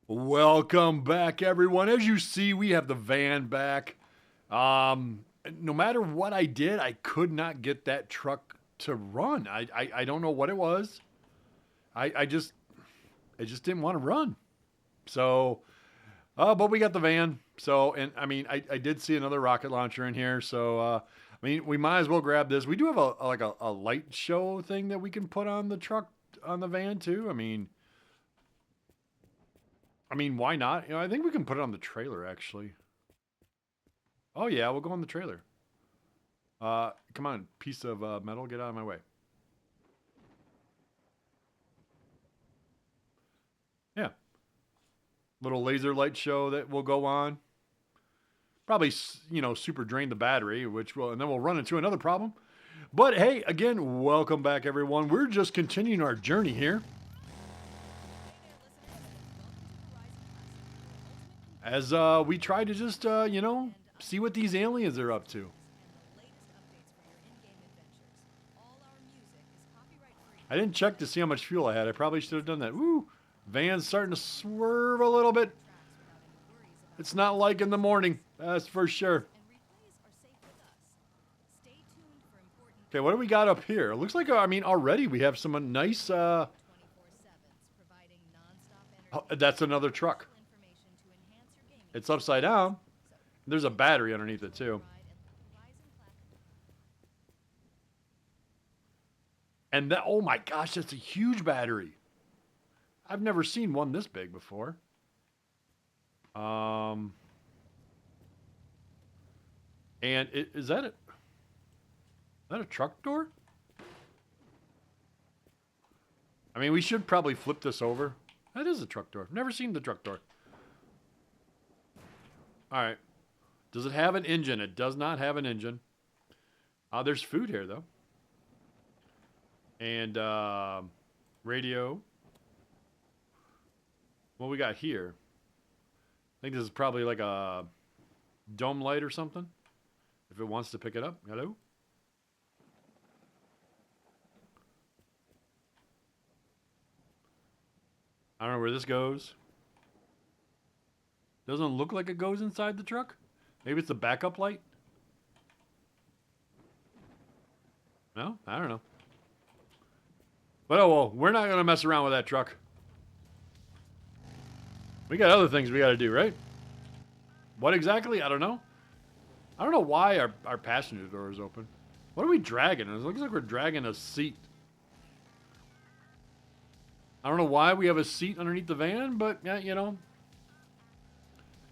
Welcome back, everyone. As you see, we have the van back. No matter what I did, I could not get that truck to run. I don't know what it was. I just it just didn't want to run. So, but we got the van. So, and I mean, I did see another rocket launcher in here. So, I mean, we might as well grab this. We do have a light show thing that we can put on the truck on the van too. I mean, why not? I think we can put it on the trailer actually. Oh yeah, we'll go on the trailer. Come on, piece of metal, get out of my way. Yeah, little laser light show that will go on. Probably, super drain the battery, which will, and then we'll run into another problem. But hey, again, welcome back, everyone. We're just continuing our journey here as we try to just, see what these aliens are up to. I didn't check to see how much fuel I had. I probably should have done that. Woo! Van's starting to swerve a little bit. It's not like in the morning, that's for sure. Okay, what do we got up here? It looks like, already we have some nice, that's another truck. It's upside down. There's a battery underneath it, too. And that, oh my gosh, that's a huge battery. I've never seen one this big before. And is that a truck door? I mean, we should probably flip this over. That is a truck door. I've never seen the truck door. All right. Does it have an engine? It does not have an engine. There's food here, though. And radio. What we got here? I think this is probably like a dome light or something. If it wants to pick it up. Hello? I don't know where this goes. Doesn't look like it goes inside the truck. Maybe it's a backup light? No? I don't know. But oh well, we're not going to mess around with that truck. We got other things we got to do, right? What exactly? I don't know. I don't know why our passenger door is open. What are we dragging? It looks like we're dragging a seat. I don't know why we have a seat underneath the van, but yeah,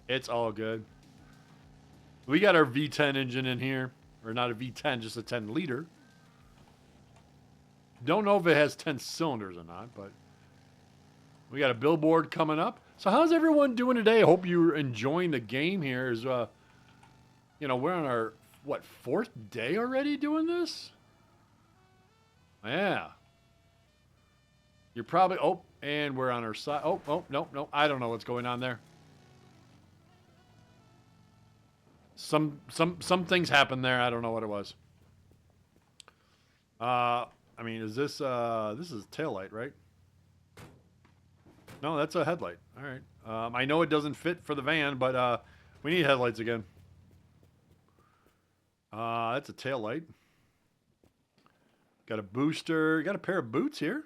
it's all good. We got our V10 engine in here. Or not a V10, just a 10 liter. Don't know if it has 10 cylinders or not, but we got a billboard coming up. So how's everyone doing today? I hope you're enjoying the game here. We're on our, fourth day already doing this? Yeah. You're probably, and we're on our side. No, I don't know what's going on there. Some things happened there. I don't know what it was. Is this is tail light, right? No, that's a headlight. All right. I know it doesn't fit for the van, but we need headlights again. That's a tail light. Got a booster. Got a pair of boots here.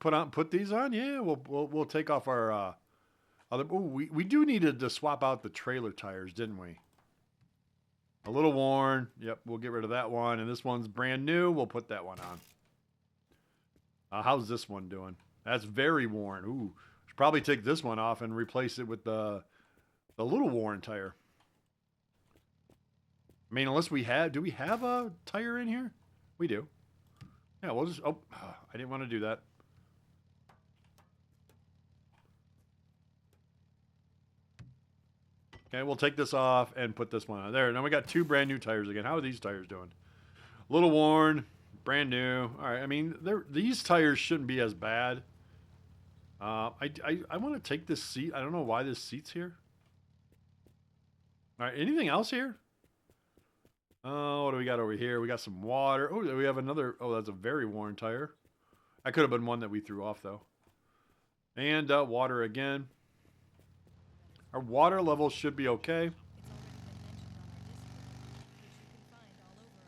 Put these on. Yeah, we'll take off our other. Oh, we do need to swap out the trailer tires, didn't we? A little worn. Yep, we'll get rid of that one. And this one's brand new. We'll put that one on. How's this one doing? That's very worn. Ooh, should probably take this one off and replace it with the little worn tire. I mean, unless do we have a tire in here? We do. Yeah, we'll just, I didn't want to do that. Okay, we'll take this off and put this one on. There, now we got two brand new tires again. How are these tires doing? A little worn, brand new. All right, I mean, these tires shouldn't be as bad. I want to take this seat. I don't know why this seat's here. All right, anything else here? Oh, what do we got over here? We got some water. Oh, we have another. Oh, that's a very worn tire. That could have been one that we threw off, though. And water again. Our water level should be okay.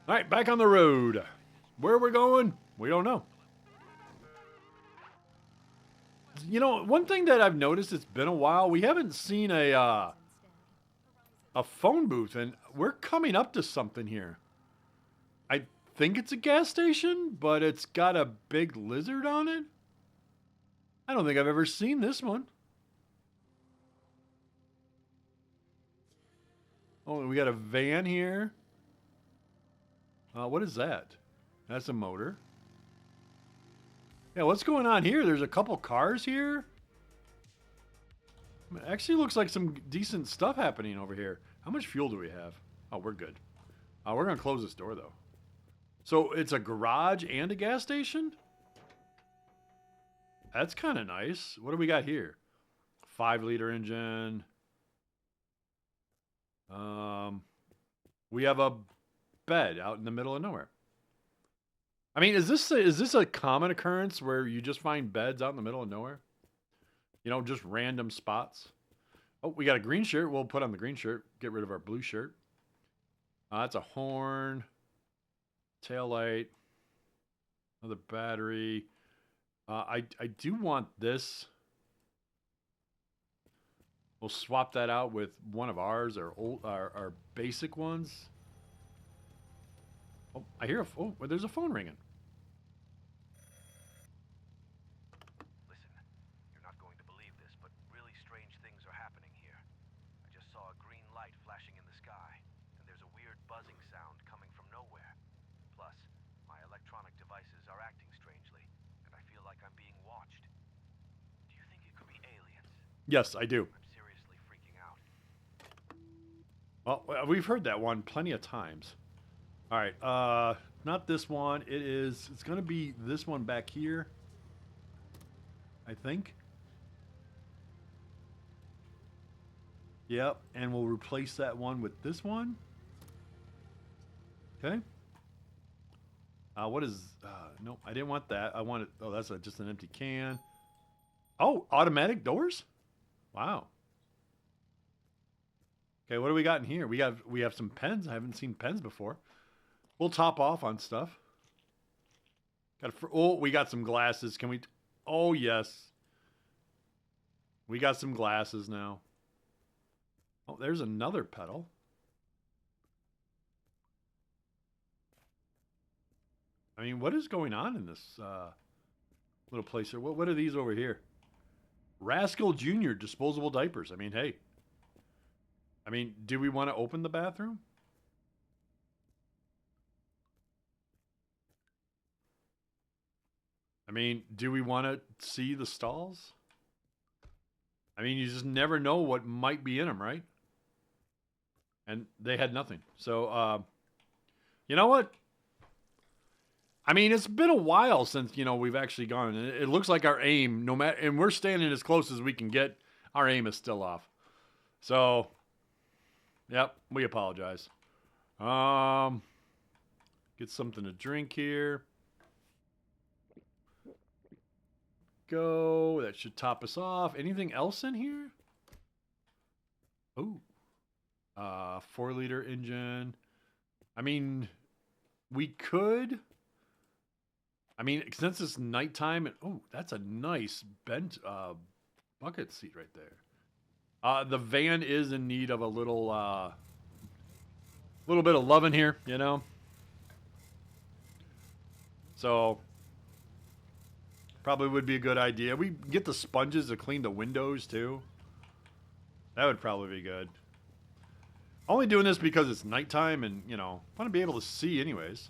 All right, back on the road. Where we're going, we don't know. You know, one thing that I've noticed, it's been a while, we haven't seen a phone booth, and we're coming up to something here. I think it's a gas station, but it's got a big lizard on it. I don't think I've ever seen this one. Oh, we got a van here. What is that? That's a motor. Yeah, what's going on here? There's a couple cars here. It actually looks like some decent stuff happening over here. How much fuel do we have? Oh, we're good. We're going to close this door, though. So it's a garage and a gas station? That's kind of nice. What do we got here? 5-liter engine. We have a bed out in the middle of nowhere. I mean, is this a common occurrence where you just find beds out in the middle of nowhere? You know, just random spots. Oh, we got a green shirt. We'll put on the green shirt. Get rid of our blue shirt. That's a horn. Taillight. Another battery. I do want this. We'll swap that out with one of ours, our basic ones. Oh, I hear there's a phone ringing. Listen, you're not going to believe this, but really strange things are happening here. I just saw a green light flashing in the sky, and there's a weird buzzing sound coming from nowhere. Plus, my electronic devices are acting strangely, and I feel like I'm being watched. Do you think it could be aliens? Yes, I do. I'm seriously freaking out. Well, we've heard that one plenty of times. All right, not this one. It's going to be this one back here, I think. Yep, and we'll replace that one with this one. Okay. What is... no, I didn't want that. I wanted... Oh, that's just an empty can. Oh, automatic doors? Wow. Okay, what do we got in here? We have some pens. I haven't seen pens before. We'll top off on stuff. We got some glasses. Can we... Oh, yes. We got some glasses now. Oh, there's another pedal. I mean, what is going on in this little place here? What are these over here? Rascal Jr. disposable diapers. I mean, hey. I mean, do we want to open the bathroom? I mean, do we want to see the stalls? I mean, you just never know what might be in them, right? And they had nothing. So, you know what? I mean, it's been a while since, we've actually gone. It looks like our aim, no matter, and we're standing as close as we can get, our aim is still off. So, yep, we apologize. Get something to drink here. Go. That should top us off. Anything else in here? Oh. 4-liter engine. I mean, we could... I mean, since it's nighttime... Oh, that's a nice bent bucket seat right there. The van is in need of a little bit of loving here, So... Probably would be a good idea. We get the sponges to clean the windows too. That would probably be good. Only doing this because it's nighttime and, want to be able to see anyways.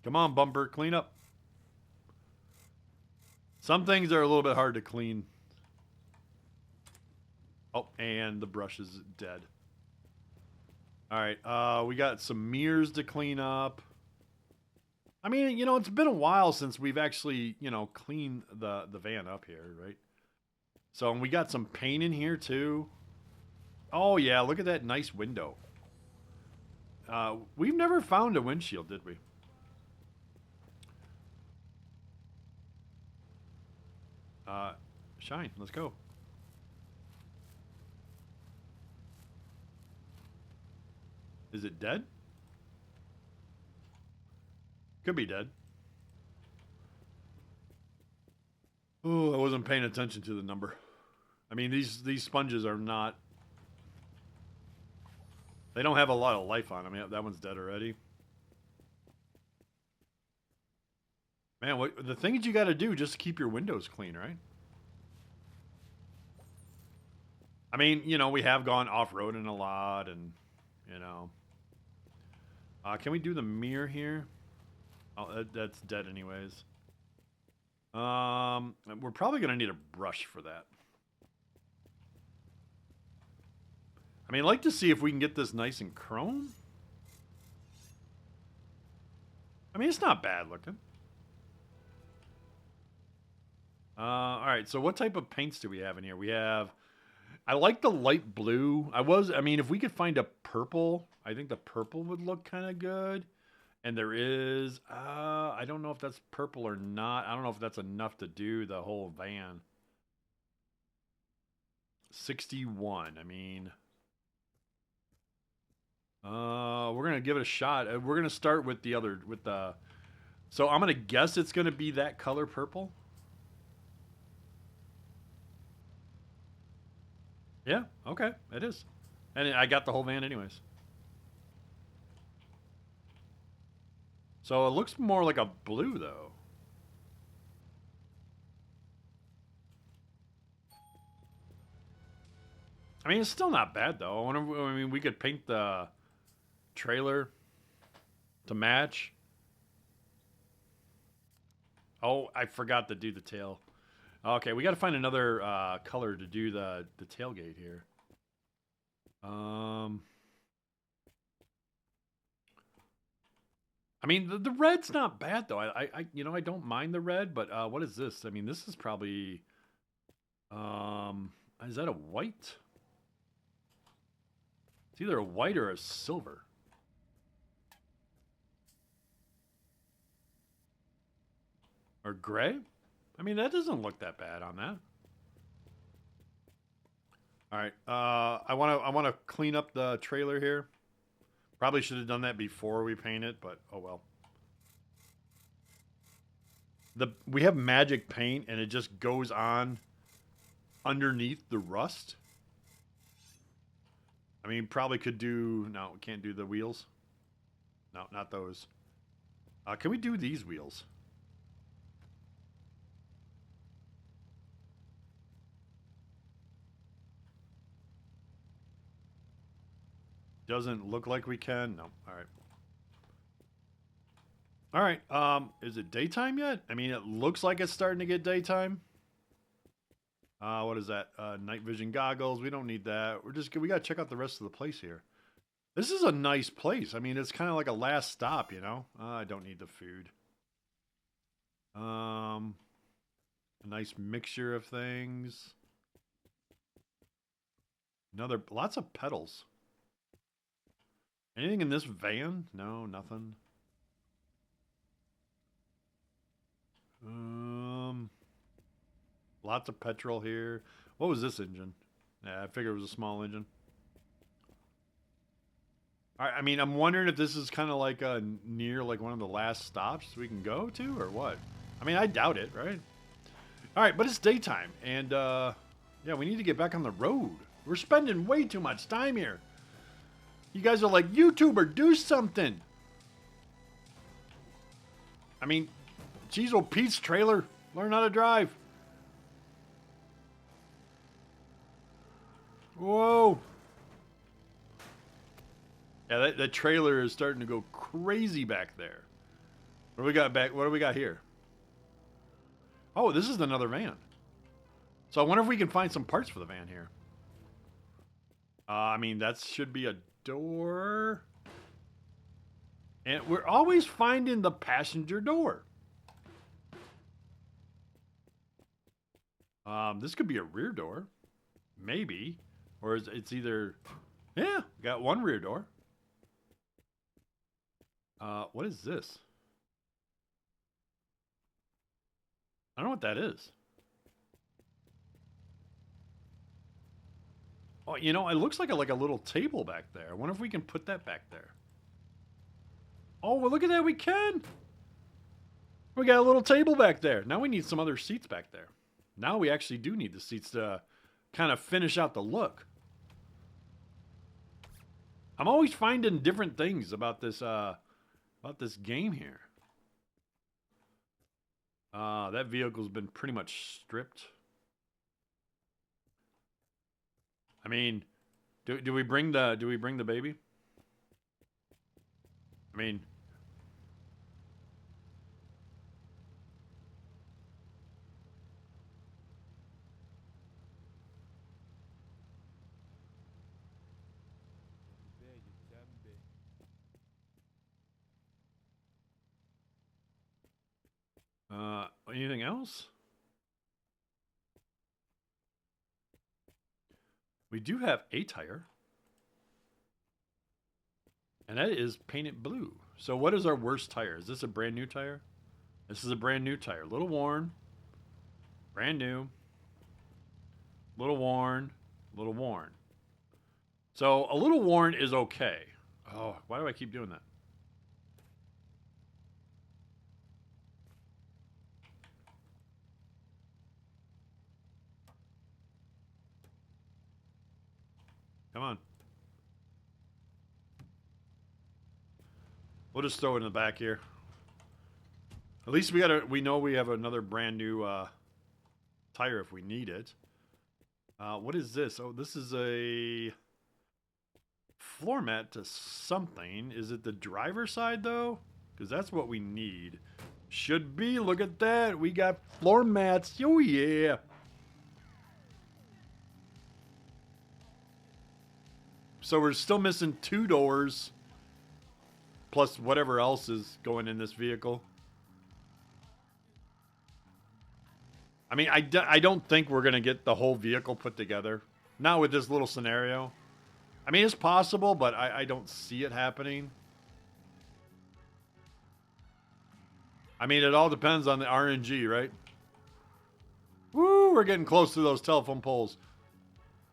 Come on, bumper, clean up. Some things are a little bit hard to clean. Oh, and the brush is dead. All right, we got some mirrors to clean up. I mean, it's been a while since we've actually, cleaned the van up here, right? So we got some paint in here too. Oh, yeah, look at that nice window. We've never found a windshield, did we? Shine, let's go. Is it dead? Could be dead. Oh, I wasn't paying attention to the number. I mean, these sponges are not... They don't have a lot of life on them. Yeah, that one's dead already. Man, what the things you got to do just to keep your windows clean, right? I mean, you know, we have gone off-roading a lot, and, you know. Can we do the mirror here? Oh, that's dead anyways. We're probably going to need a brush for that. I mean, I'd like to see if we can get this nice and chrome. I mean, it's not bad looking. All right, so what type of paints do we have in here? We have... I like the light blue. I mean, if we could find a purple, I think the purple would look kind of good. And there is... I don't know if that's purple or not. I don't know if that's enough to do the whole van. 61, I mean... we're gonna give it a shot. We're gonna start with the other, with the. So I'm gonna guess it's gonna be that color purple. Yeah. Okay. It is, and I got the whole van anyways. So it looks more like a blue though. I mean, it's still not bad though. I mean, we could paint the trailer to match. Oh, I forgot to do the tail. Okay, we got to find another color to do the tailgate here. I mean, the red's not bad though. I you know, I don't mind the red, but what is this? I mean, this is probably is that a white? It's either a white or a silver. Or gray? I mean, that doesn't look that bad on that. All right. I want to clean up the trailer here. Probably should have done that before we paint it, but oh well. We have magic paint and it just goes on underneath the rust. I mean, probably could do... No, we can't do the wheels. No, not those. Can we do these wheels? Doesn't look like we can. No. All right. All right. Is it daytime yet? I mean, it looks like it's starting to get daytime. What is that? Night vision goggles. We don't need that. We got to check out the rest of the place here. This is a nice place. I mean, it's kind of like a last stop, you know? I don't need the food. A nice mixture of things. Lots of pedals. Anything in this van? No, nothing. Lots of petrol here. What was this engine? Yeah, I figured it was a small engine. All right, I mean, I'm wondering if this is kind of like near like one of the last stops we can go to or what? I mean, I doubt it, right? All right, but it's daytime, and yeah, we need to get back on the road. We're spending way too much time here. You guys are like, YouTuber, do something. I mean, geez, old Pete's trailer, learn how to drive. Whoa. Yeah, that trailer is starting to go crazy back there. What do we got back? What do we got here? Oh, this is another van. So I wonder if we can find some parts for the van here. I mean, that should be a door. And we're always finding the passenger door. This could be a rear door. Maybe. Or is it's either... Yeah, got one rear door. What is this? I don't know what that is. Oh, you know, it looks like a little table back there. I wonder if we can put that back there. Oh, well, look at that. We can. We got a little table back there. Now we need some other seats back there. Now we actually do need the seats to kind of finish out the look. I'm always finding different things about this game here. That vehicle's been pretty much stripped. I mean, do we bring the baby? I mean, anything else? We do have a tire. And that is painted blue. So what is our worst tire? Is this a brand new tire? This is a brand new tire. A little worn. Brand new. Little worn. Little worn. So a little worn is okay. Oh, why do I keep doing that? Come on. We'll just throw it in the back here. At least we know we have another brand new tire if we need it. What is this? Oh, this is a floor mat to something. Is it the driver's side though? Because that's what we need. Should be. Look at that. We got floor mats. Oh yeah. So we're still missing 2 doors. Plus whatever else is going in this vehicle. I mean, I don't think we're going to get the whole vehicle put together. Not with this little scenario. I mean, it's possible, but I don't see it happening. I mean, it all depends on the RNG, right? Woo, we're getting close to those telephone poles.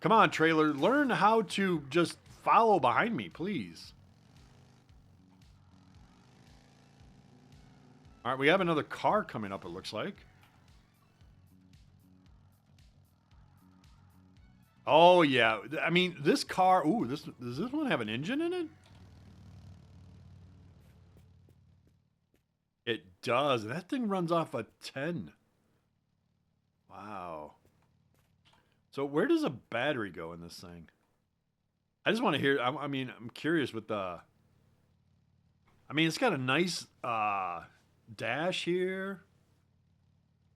Come on, trailer. Learn how to just follow behind me, please. All right, we have another car coming up, it looks like. Oh, yeah. I mean, this car... Ooh, does this one have an engine in it? It does. That thing runs off a 10. Wow. So where does a battery go in this thing? I just want to hear... I mean, I'm curious with the... I mean, it's got a nice dash here.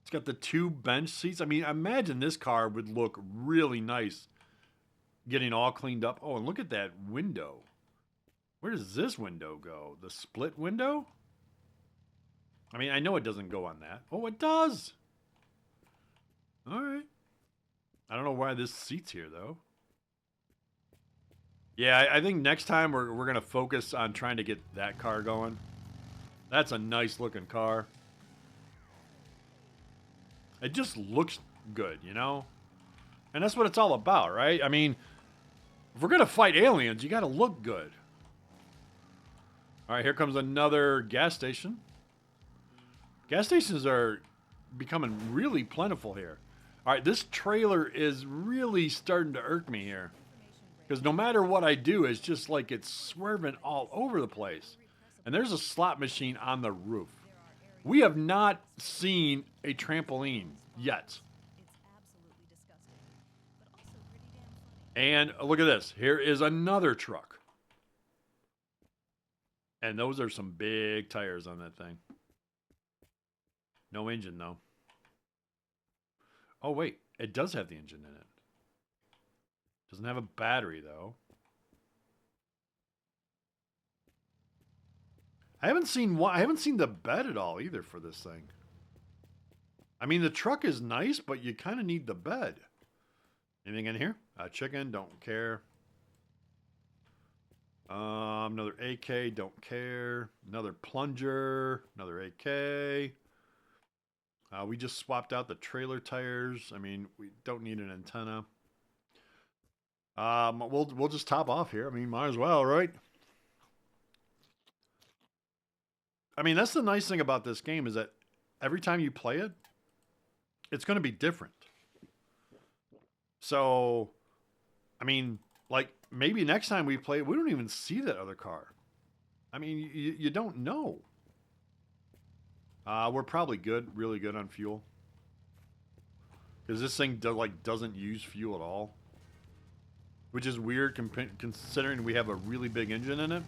It's got the 2 bench seats. I mean, imagine this car would look really nice getting all cleaned up. Oh, and look at that window. Where does this window go? The split window? I mean, I know it doesn't go on that. Oh, it does. All right. I don't know why this seat's here, though. Yeah, I think next time we're going to focus on trying to get that car going. That's a nice looking car. It just looks good, you know? And that's what it's all about, right? I mean, if we're going to fight aliens, you got to look good. All right, here comes another gas station. Gas stations are becoming really plentiful here. All right, this trailer is really starting to irk me here. Because no matter what I do, it's just like it's swerving all over the place. And there's a slot machine on the roof. We have not seen a trampoline yet. And look at this. Here is another truck. And those are some big tires on that thing. No engine, though. Oh, wait. It does have the engine in it. Doesn't have a battery, though. I haven't seen the bed at all either for this thing. I mean, the truck is nice, but you kind of need the bed. Anything in here? Chicken, don't care. Another AK, don't care. Another plunger, another AK. We just swapped out the trailer tires. I mean, we don't need an antenna. We'll just top off here. I mean, might as well, right? I mean, that's the nice thing about this game is that every time you play it, it's going to be different. So, I mean, like maybe next time we play, we don't even see that other car. I mean, you don't know. We're probably good, really good on fuel. Because this thing doesn't use fuel at all. Which is weird considering we have a really big engine in it.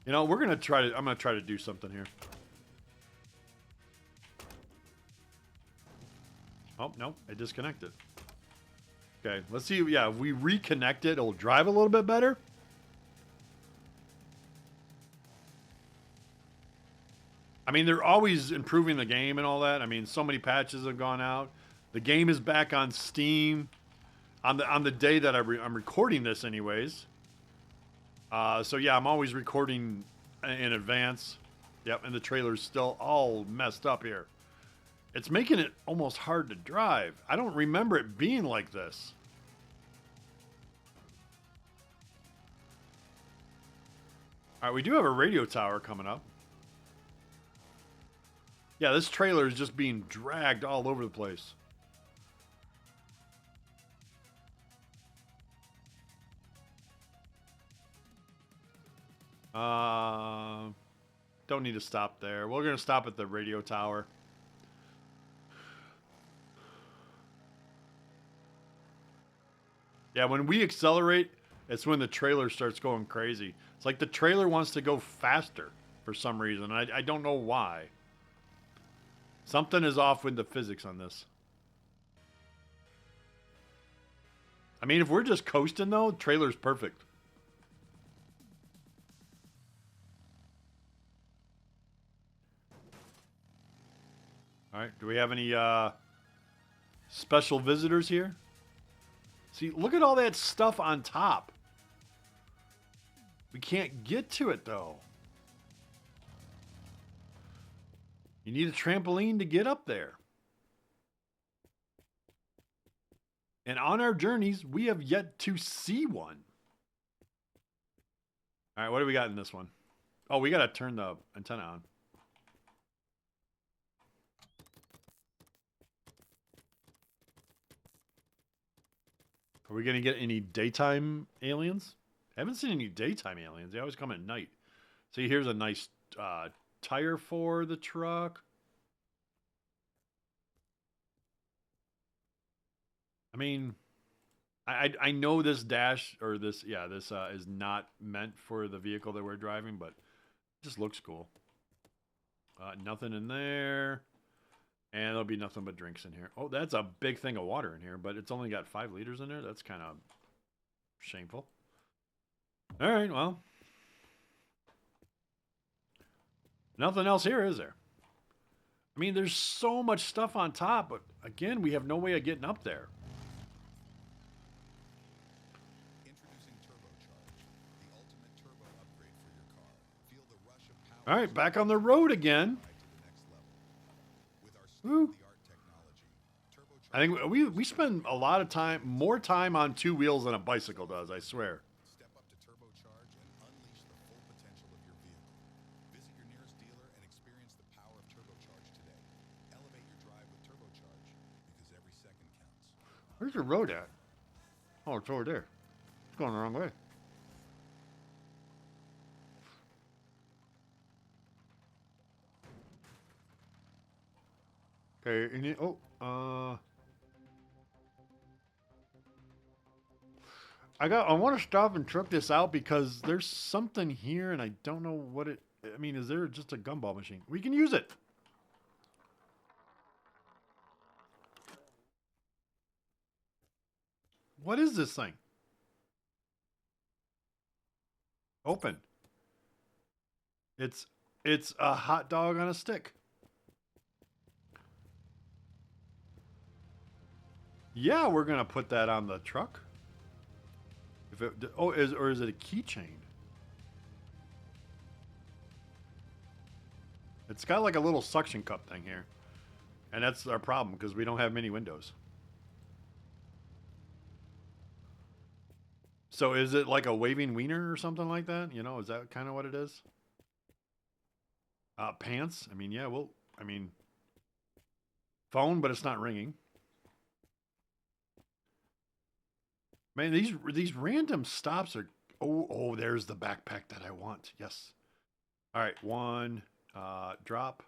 You know, I'm going to try to do something here. Oh, no, it disconnected. Okay, let's see. Yeah, if we reconnect it, it'll drive a little bit better. I mean, they're always improving the game and all that. I mean, so many patches have gone out. The game is back on Steam on the day that I'm recording this, anyways. So yeah, I'm always recording in advance. Yep, and the trailer's still all messed up here. It's making it almost hard to drive. I don't remember it being like this. All right, we do have a radio tower coming up. Yeah, this trailer is just being dragged all over the place. Don't need to stop there. We're going to stop at the radio tower. Yeah, when we accelerate, it's when the trailer starts going crazy. It's like the trailer wants to go faster for some reason. I don't know why. Something is off with the physics on this. I mean, if we're just coasting, though, trailer's perfect. All right, do we have any special visitors here? See, look at all that stuff on top. We can't get to it, though. You need a trampoline to get up there. And on our journeys, we have yet to see one. All right, what do we got in this one? Oh, we got to turn the antenna on. Are we going to get any daytime aliens? I haven't seen any daytime aliens. They always come at night. See, here's a nice tire for the truck. I mean, I know this dash or this is not meant for the vehicle that we're driving, but it just looks cool. Nothing in there. And there'll be nothing but drinks in here. Oh, that's a big thing of water in here, but it's only got 5 liters in there. That's kind of shameful. All right, well. Nothing else here, is there? I mean, there's so much stuff on top, but again, we have no way of getting up there. Introducing Turbocharge, the ultimate turbo upgrade for your car. Feel the rush of power. All right, back on the road again. Woo. I think we spend a lot of time, more time on 2 wheels than a bicycle does, I swear. Step up to Turbocharge and unleash the full potential of your vehicle. Visit your nearest dealer and experience the power of Turbocharge today. Elevate your drive with Turbocharge because every second counts. Where's your road at? Oh, it's over there. It's going the wrong way. Okay, I want to stop and truck this out because there's something here and I don't know what it. I mean, is there just a gumball machine? We can use it. What is this thing? Open. It's a hot dog on a stick. Yeah, we're gonna put that on the truck. If it, oh, is it a keychain? It's got like a little suction cup thing here, and that's our problem because we don't have many windows. So is it like a waving wiener or something like that? You know, is that kind of what it is? Pants. I mean, yeah. Well, I mean, phone, but it's not ringing. Man, these random stops are. Oh, there's the backpack that I want. Yes. All right, one, drop,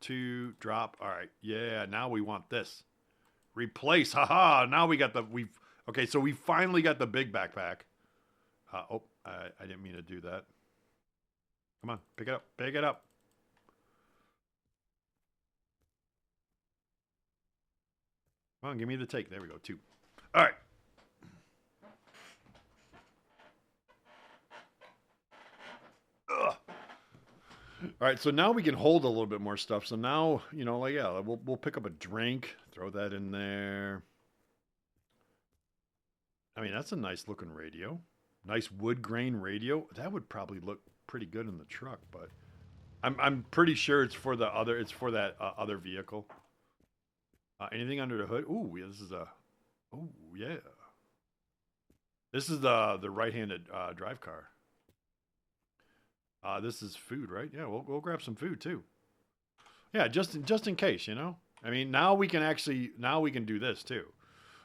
two, drop. All right, yeah. Now we want this. Replace. Haha. Now we got the Okay, so we finally got the big backpack. I didn't mean to do that. Come on, pick it up. Pick it up. Come on, give me the take. There we go. 2. All right. Ugh. All right, so now we can hold a little bit more stuff. So now, you know, like, yeah, we'll pick up a drink, throw that in there. I mean, that's a nice looking radio. Nice wood grain radio. That would probably look pretty good in the truck, but I'm pretty sure it's for that other vehicle. Anything under the hood? Ooh, yeah, this is a. Oh yeah. This is the right-handed drive car. This is food, right? Yeah, we'll grab some food too. Yeah, just in case, you know. I mean, now we can do this too.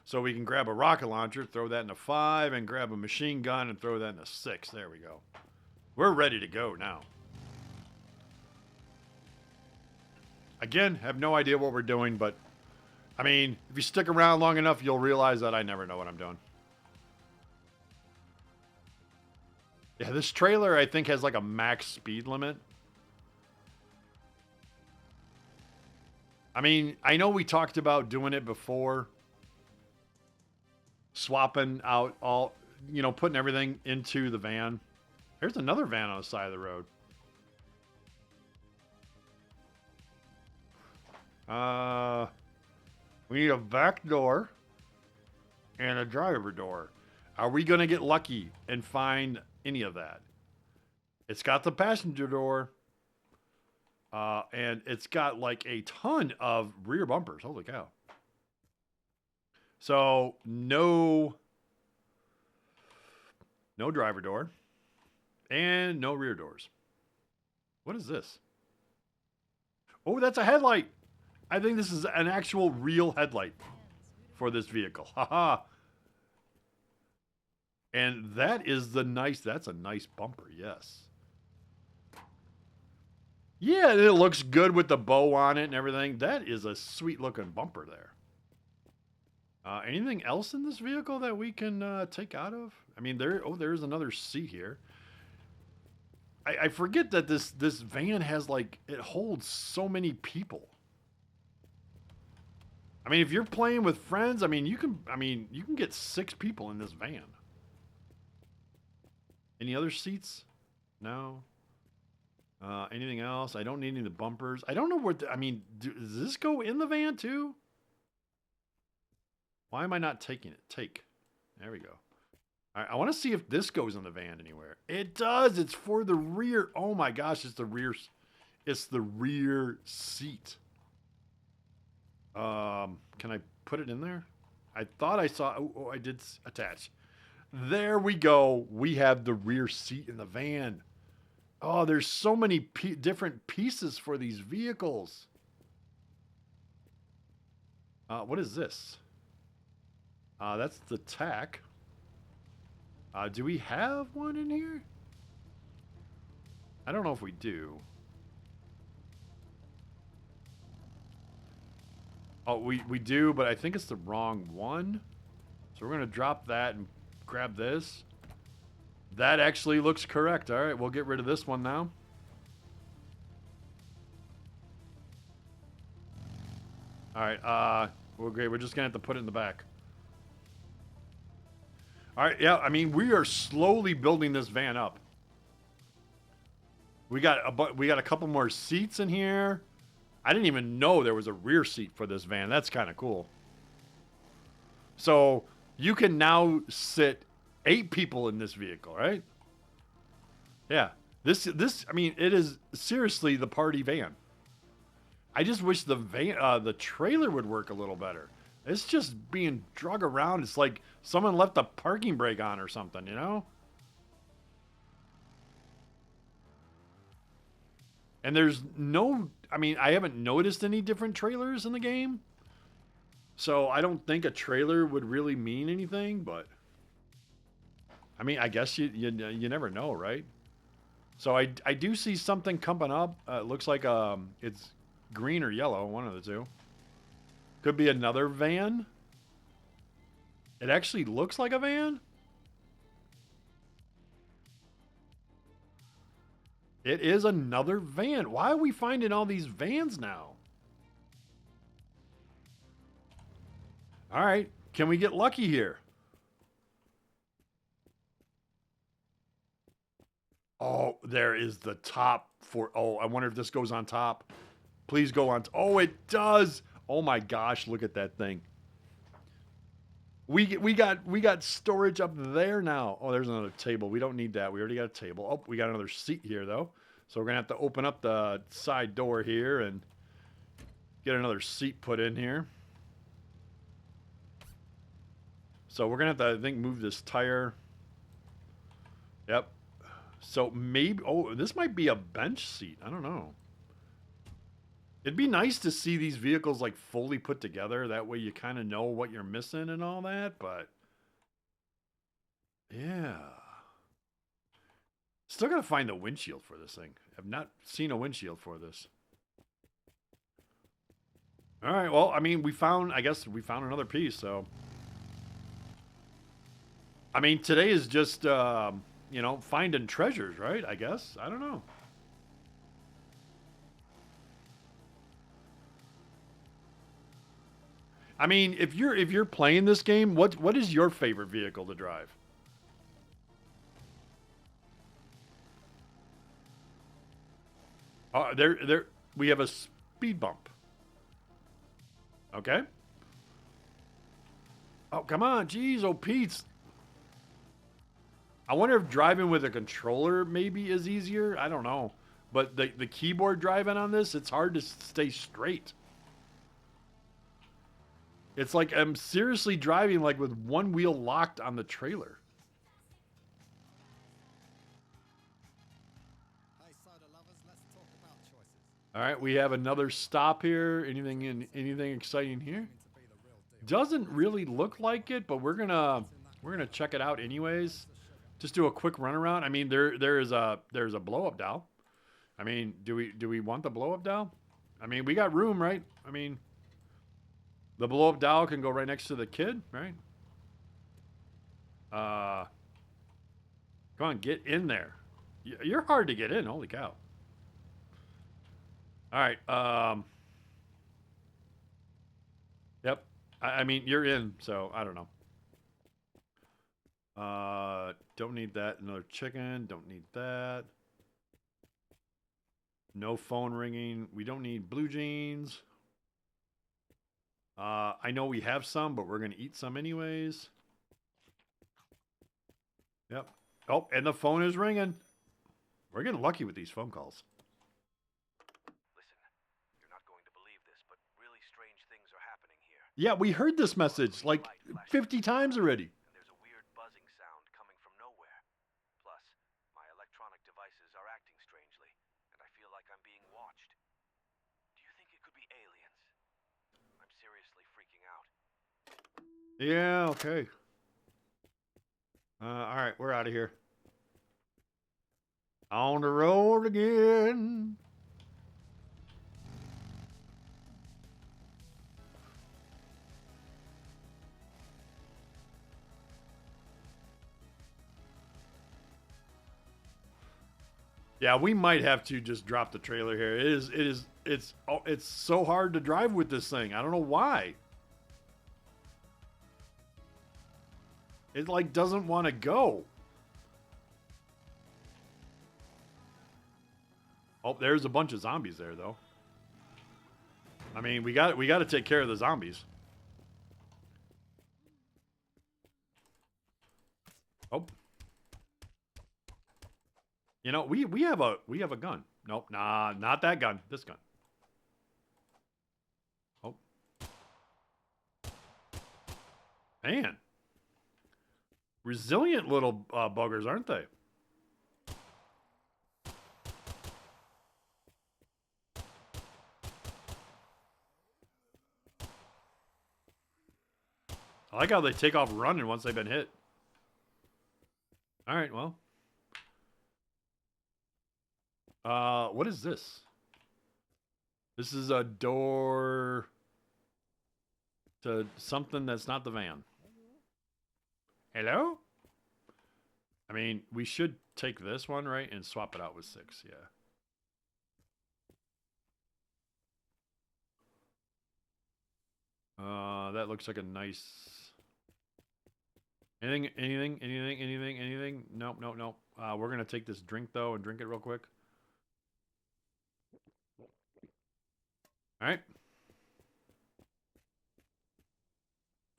So we can grab a rocket launcher, throw that in a 5, and grab a machine gun and throw that in a 6. There we go. We're ready to go now. Again, have no idea what we're doing, but I mean, if you stick around long enough, you'll realize that I never know what I'm doing. Yeah, this trailer, I think, has like a max speed limit. I mean, I know we talked about doing it before. Swapping out all, you know, putting everything into the van. There's another van on the side of the road. We need a back door and a driver door. Are we going to get lucky and find any of that? It's got the passenger door. And it's got like a ton of rear bumpers. Holy cow. So no driver door and no rear doors. What is this? Oh, that's a headlight. I think this is an actual real headlight for this vehicle. Haha. And that's a nice bumper. Yes. Yeah, it looks good with the bow on it and everything. That is a sweet looking bumper there. Anything else in this vehicle that we can take out of? I mean, there's another seat here. I forget that this van has like, it holds so many people. I mean, if you're playing with friends, you can get 6 people in this van. Any other seats? No. Anything else? I don't need any of the bumpers. I don't know where. Does this go in the van too? Why am I not taking it? Take. There we go. All right, I want to see if this goes in the van anywhere. It does. It's for the rear. Oh my gosh, it's the rear. It's the rear seat. Can I put it in there? I thought I saw. Oh, I did attach. There we go. We have the rear seat in the van. Oh, there's so many different pieces for these vehicles. What is this? That's the tack. Do we have one in here? I don't know if we do. Oh, we do, but I think it's the wrong one. So we're going to drop that and grab this. That actually looks correct. All right, we'll get rid of this one now. All right, we're just going to have to put it in the back. All right, yeah, I mean, we are slowly building this van up. We got a couple more seats in here. I didn't even know there was a rear seat for this van. That's kind of cool. So you can now sit 8 people in this vehicle, right? Yeah. This I mean, it is seriously the party van. I just wish the trailer would work a little better. It's just being drug around. It's like someone left the parking brake on or something, you know? And there's no, I mean, I haven't noticed any different trailers in the game. So I don't think a trailer would really mean anything, but I mean, I guess you never know, right? So I do see something coming up. It looks like it's green or yellow, one of the two. Could be another van. It actually looks like a van. It is another van. Why are we finding all these vans now? All right, can we get lucky here? Oh, there is the top for. Oh, I wonder if this goes on top. Please go on. Oh, it does. Oh my gosh, look at that thing. We got storage up there now. Oh, there's another table. We don't need that. We already got a table. Oh, we got another seat here though. So we're gonna have to open up the side door here and get another seat put in here. So we're gonna have to, I think, move this tire. Yep. So maybe, oh, this might be a bench seat. I don't know. It'd be nice to see these vehicles like fully put together. That way you kind of know what you're missing and all that. But yeah. Still gotta find the windshield for this thing. I've not seen a windshield for this. All right. Well, I mean, I guess we found another piece. So, I mean, today is just, finding treasures, right? I guess. I don't know. I mean, if you're playing this game, what is your favorite vehicle to drive? There we have a speed bump. Okay. Oh, come on, jeez, oh Pete's. I wonder if driving with a controller maybe is easier. I don't know, but the keyboard driving on this, it's hard to stay straight. It's like I'm seriously driving like with one wheel locked on the trailer. Hey, soda lovers, let's talk about choices. All right, we have another stop here. Anything exciting here? Doesn't really look like it, but we're gonna check it out anyways. Just do a quick run around. I mean, there's a blow up doll. I mean, do we want the blow up doll? I mean, we got room, right? I mean, the blow up doll can go right next to the kid, right? Come on, get in there. You're hard to get in. Holy cow! All right. Yep. I mean, you're in, so I don't know. Don't need that. Another chicken. Don't need that. No phone ringing. We don't need blue jeans. I know we have some, but we're going to eat some anyways. Yep. Oh, and the phone is ringing. We're getting lucky with these phone calls. Listen, you're not going to believe this, but really strange things are happening here. Yeah, we heard this message like 50 times already. And there's a weird buzzing sound coming from nowhere. Plus, my electronic devices are acting strangely, and I feel like I'm being watched. Do you think it could be aliens? I'm seriously freaking out. Yeah, okay. All right, we're out of here. On the road again. Yeah, we might have to just drop the trailer here. It's so hard to drive with this thing. I don't know why. It like doesn't want to go. Oh, there's a bunch of zombies there though. I mean, we got to take care of the zombies. Oh. You know, we have a gun. Nope, nah, not that gun. This gun. Oh. Man. Resilient little buggers, aren't they? I like how they take off running once they've been hit. All right, well. What is this? This is a door to something that's not the van. Hello? I mean, we should take this one, right, and swap it out with 6, yeah. That looks like a nice... Anything? Nope. We're going to take this drink, though, and drink it real quick. All right.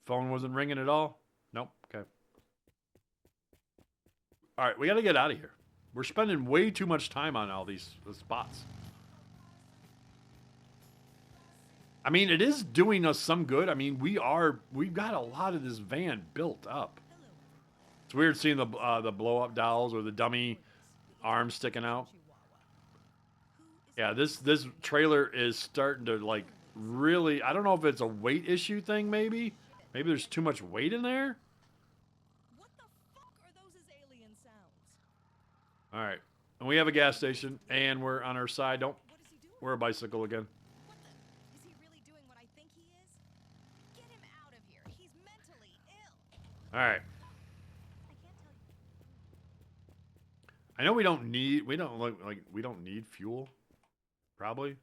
Phone wasn't ringing at all? Nope. Okay. All right, we got to get out of here. We're spending way too much time on all these spots. I mean, it is doing us some good. I mean, we've got a lot of this van built up. It's weird seeing the blow up dolls or the dummy arms sticking out. Yeah, this trailer is starting to like really. I don't know if it's a weight issue thing. Maybe there's too much weight in there. What the fuck are those as alien sounds? All right, and we have a gas station, and we're on our side. Don't. What is he doing? We're a bicycle again. What the? Is he really doing what I think he is? Get him out of here. He's mentally ill. All right. I can't tell you. I know we don't need fuel, probably,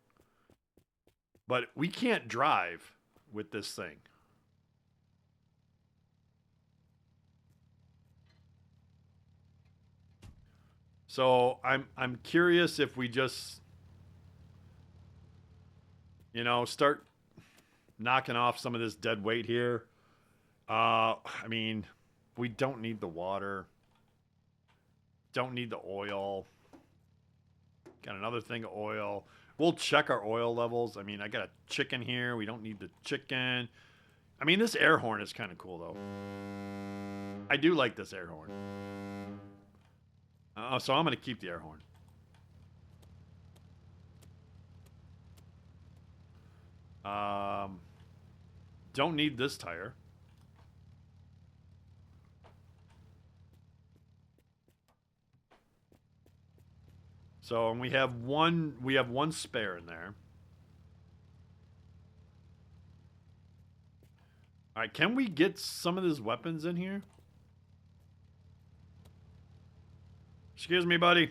but we can't drive with this thing. So I'm curious if we just, start knocking off some of this dead weight here. I mean, we don't need the water. Don't need the oil. Got another thing of oil. We'll check our oil levels. I mean, I got a chicken here. We don't need the chicken. I mean, this air horn is kind of cool, though. I do like this air horn. So I'm going to keep the air horn. Don't need this tire. So, and we have one spare in there. All right, can we get some of these weapons in here? Excuse me, buddy.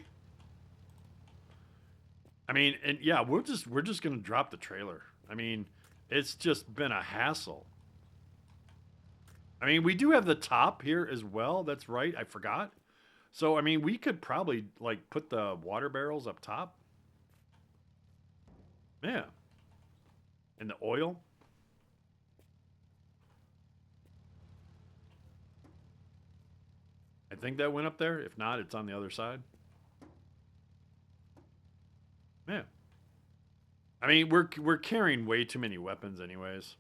I mean, and yeah, we're just going to drop the trailer. I mean, it's just been a hassle. I mean, we do have the top here as well. That's right. I forgot. So, I mean, we could probably, like, put the water barrels up top. Yeah. And the oil. I think that went up there. If not, it's on the other side. Yeah. I mean, we're carrying way too many weapons anyways.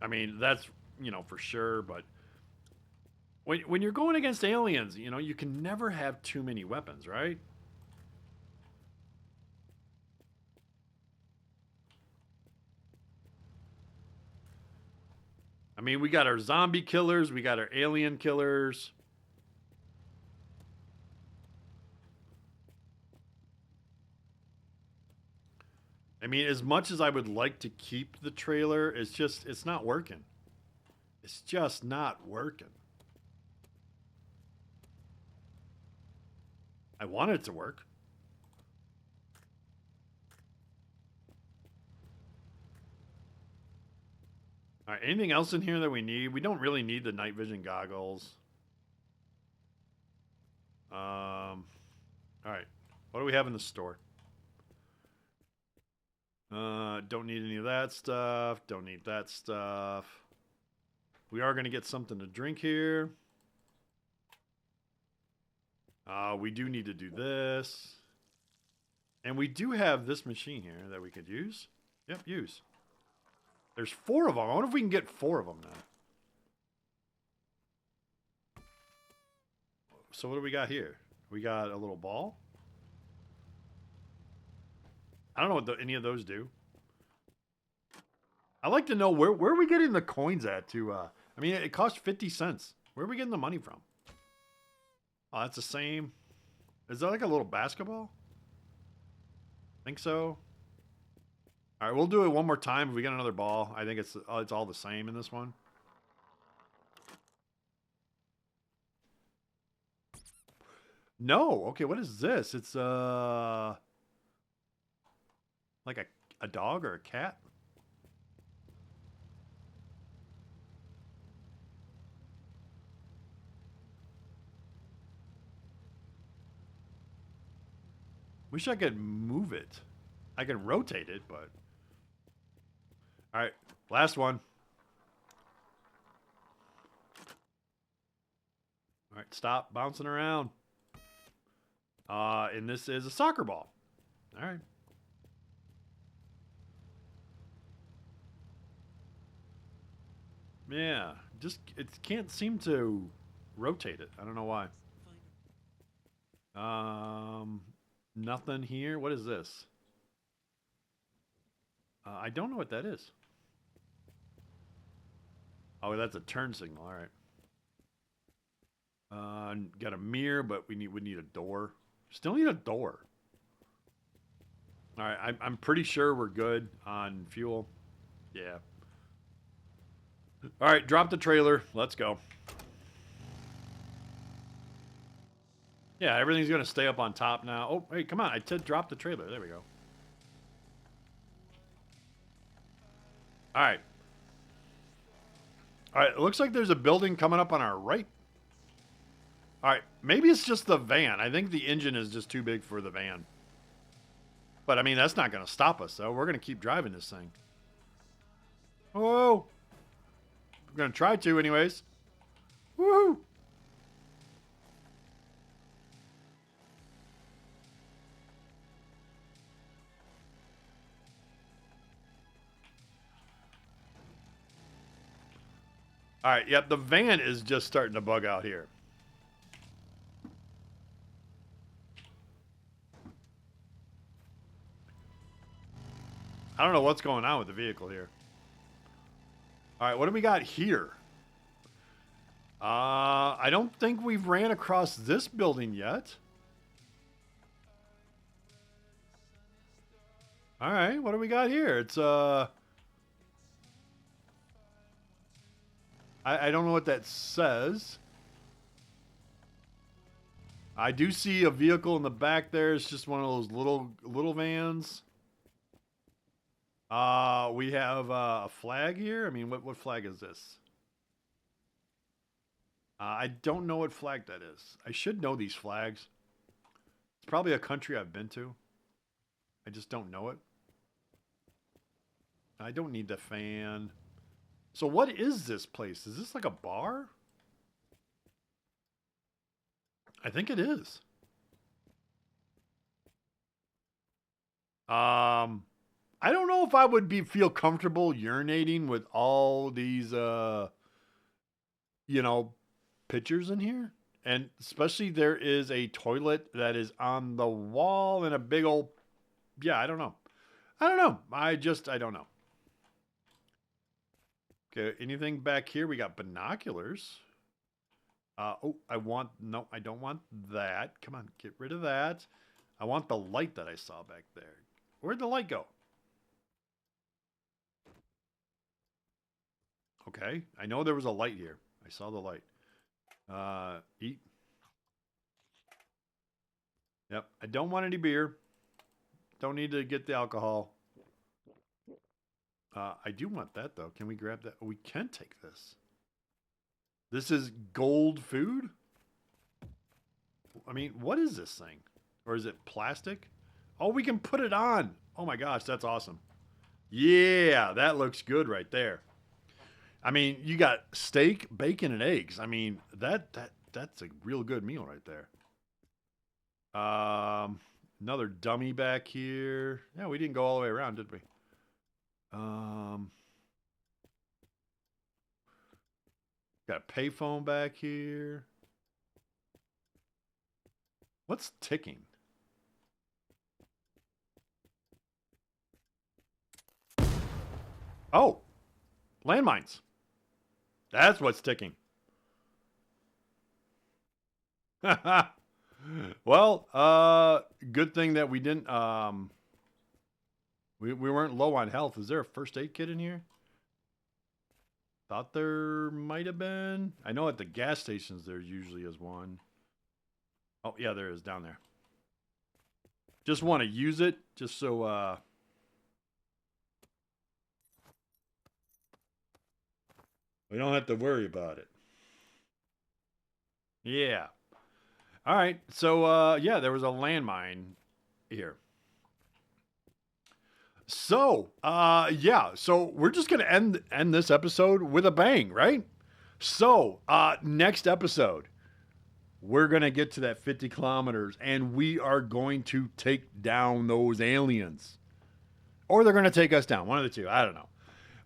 I mean, that's, for sure, but when you're going against aliens, you can never have too many weapons, right? I mean, we got our zombie killers, we got our alien killers. I mean, as much as I would like to keep the trailer, it's not working. It's just not working. I want it to work. All right, anything else in here that we need? We don't really need the night vision goggles. All right, what do we have in the store? Don't need any of that stuff. Don't need that stuff. We are going to get something to drink here. We do need to do this. And we do have this machine here that we could use. Yep, use. There's 4 of them. I wonder if we can get 4 of them now. So what do we got here? We got a little ball. I don't know what any of those do. I'd like to know where are we getting the coins at to... I mean, it costs 50 cents. Where are we getting the money from? Oh, that's the same. Is that like a little basketball? Think so. All right, we'll do it one more time. If we get another ball, I think it's all the same in this one. No. Okay, what is this? It's like a dog or a cat? Wish I could move it. I can rotate it, but... All right, last one. All right, stop bouncing around. And this is a soccer ball. All right. Yeah, just it can't seem to rotate it. I don't know why. Nothing here. What is this? I don't know what that is. Oh, that's a turn signal. All right. Got a mirror, but we need a door. Still need a door. All right. I'm pretty sure we're good on fuel. Yeah. All right. Drop the trailer. Let's go. Yeah, everything's going to stay up on top now. Oh, hey, come on. I said drop the trailer. There we go. All right. All right, it looks like there's a building coming up on our right. All right, maybe it's just the van. I think the engine is just too big for the van. But, I mean, that's not going to stop us, though. We're going to keep driving this thing. Whoa. We're going to try to, anyways. Woohoo. All right, yep, the van is just starting to bug out here. I don't know what's going on with the vehicle here. All right, what do we got here? I don't think we've ran across this building yet. All right, what do we got here? It's I don't know what that says. I do see a vehicle in the back there. It's just one of those little vans. We have a flag here. I mean, what flag is this? I don't know what flag that is. I should know these flags. It's probably a country I've been to. I just don't know it. I don't need the fan. So what is this place? Is this like a bar? I think it is. I don't know if I would feel comfortable urinating with all these, pictures in here. And especially there is a toilet that is on the wall and a big old, I don't know. I don't know. Okay, anything back here? We got binoculars. I don't want that. Come on, get rid of that. I want the light that I saw back there. Where'd the light go? Okay, I know there was a light here. I saw the light. Eat. Yep, I don't want any beer. Don't need to get the alcohol. I do want that, though. Can we grab that? Oh, we can take this. This is gold food? I mean, what is this thing? Or is it plastic? Oh, we can put it on. Oh, my gosh, that's awesome. Yeah, that looks good right there. I mean, you got steak, bacon, and eggs. I mean, that's a real good meal right there. Another dummy back here. Yeah, we didn't go all the way around, did we? Got a payphone back here. What's ticking? Oh, landmines. That's what's ticking. Well, good thing that we didn't, we weren't low on health. Is there a first aid kit in here? Thought there might have been. I know at the gas stations there usually is one. Oh, yeah, there is down there. Just want to use it just so, we don't have to worry about it. Yeah. All right. So, yeah, there was a landmine here. So, yeah. So we're just gonna end this episode with a bang, right? So, next episode, we're gonna get to that 50 kilometers, and we are going to take down those aliens, or they're gonna take us down. One of the two. I don't know.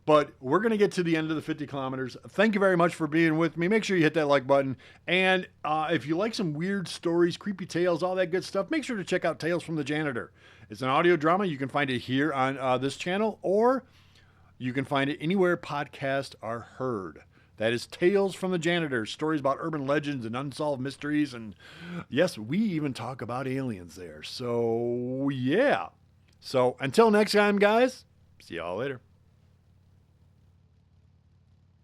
But we're going to get to the end of the 50 kilometers. Thank you very much for being with me. Make sure you hit that like button. And if you like some weird stories, creepy tales, all that good stuff, make sure to check out Tales from the Janitor. It's an audio drama. You can find it here on this channel, or you can find it anywhere podcasts are heard. That is Tales from the Janitor, stories about urban legends and unsolved mysteries. And yes, we even talk about aliens there. So, yeah. So, until next time, guys, see y'all later.